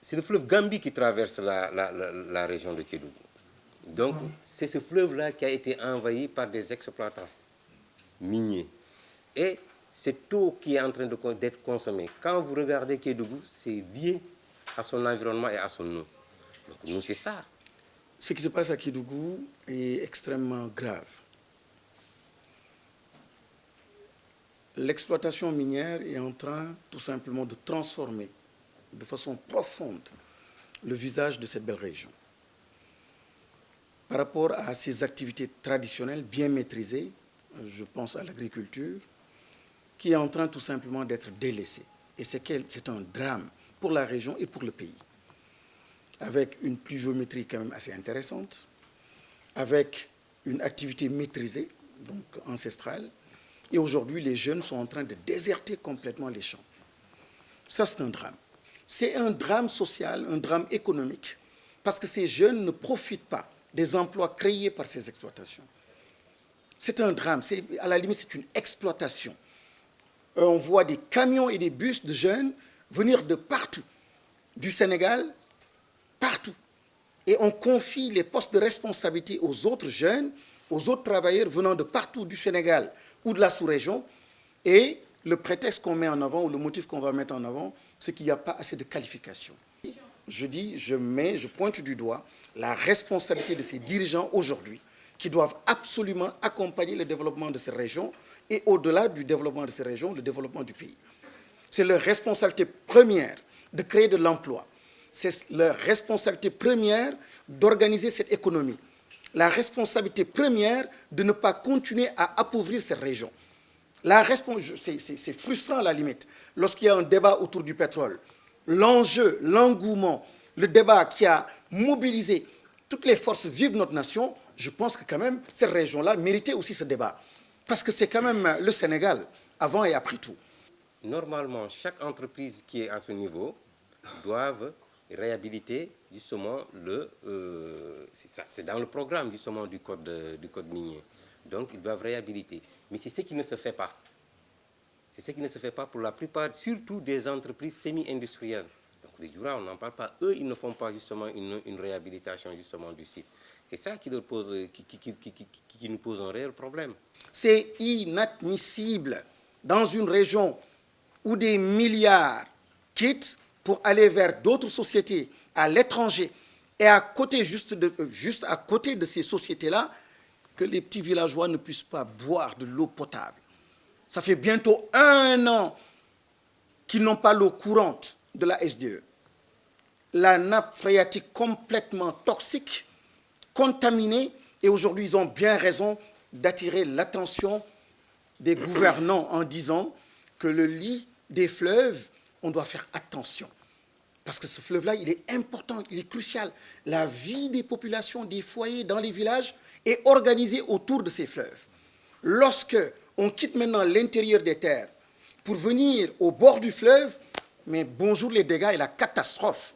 c'est le fleuve Gambie qui traverse la région de Kédougou. Donc, c'est ce fleuve-là qui a été envahi par des exploitants miniers. Et cette eau qui est en train d'être consommée, quand vous regardez Kédougou, c'est lié à son environnement et à son eau. Donc, nous, c'est ça. Ce qui se passe à Kédougou est extrêmement grave. L'exploitation minière est en train tout simplement de transformer de façon profonde le visage de cette belle région. Par rapport à ces activités traditionnelles bien maîtrisées, je pense à l'agriculture, qui est en train tout simplement d'être délaissée. Et c'est un drame pour la région et pour le pays. Avec une pluviométrie quand même assez intéressante, avec une activité maîtrisée, donc ancestrale, et aujourd'hui les jeunes sont en train de déserter complètement les champs. Ça, c'est un drame. C'est un drame social, un drame économique, parce que ces jeunes ne profitent pas des emplois créés par ces exploitations. C'est un drame, à la limite c'est une exploitation. On voit des camions et des bus de jeunes venir de partout, du Sénégal, partout. Et on confie les postes de responsabilité aux autres jeunes, aux autres travailleurs venant de partout du Sénégal ou de la sous-région. Et le prétexte qu'on met en avant, ou le motif qu'on va mettre en avant, c'est qu'il n'y a pas assez de qualification. Je pointe du doigt la responsabilité de ces dirigeants aujourd'hui qui doivent absolument accompagner le développement de ces régions et au-delà du développement de ces régions, le développement du pays. C'est leur responsabilité première de créer de l'emploi. C'est leur responsabilité première d'organiser cette économie. La responsabilité première de ne pas continuer à appauvrir ces régions. C'est frustrant à la limite. Lorsqu'il y a un débat autour du pétrole, l'enjeu, l'engouement, le débat qui a mobilisé toutes les forces vives de notre nation, je pense que quand même, cette région-là méritait aussi ce débat. Parce que c'est quand même le Sénégal, avant et après tout. Normalement, chaque entreprise qui est à ce niveau doit réhabiliter justement c'est dans le programme justement du code minier. Donc, ils doivent réhabiliter. Mais c'est ce qui ne se fait pas. C'est ce qui ne se fait pas pour la plupart, surtout des entreprises semi-industrielles. Donc, les Jura, on n'en parle pas. Eux, ils ne font pas justement une réhabilitation justement du site. C'est ça qui nous pose un réel problème. C'est inadmissible dans une région où des milliards quittent pour aller vers d'autres sociétés à l'étranger et à côté, juste à côté de ces sociétés-là, que les petits villageois ne puissent pas boire de l'eau potable. Ça fait bientôt 1 an qu'ils n'ont pas l'eau courante de la SDE. La nappe phréatique complètement toxique, contaminée, et aujourd'hui ils ont bien raison d'attirer l'attention des gouvernants en disant que le lit des fleuves, on doit faire attention. Parce que ce fleuve-là, il est important, il est crucial. La vie des populations, des foyers dans les villages est organisée autour de ces fleuves. Lorsque on quitte maintenant l'intérieur des terres pour venir au bord du fleuve, mais bonjour les dégâts et la catastrophe.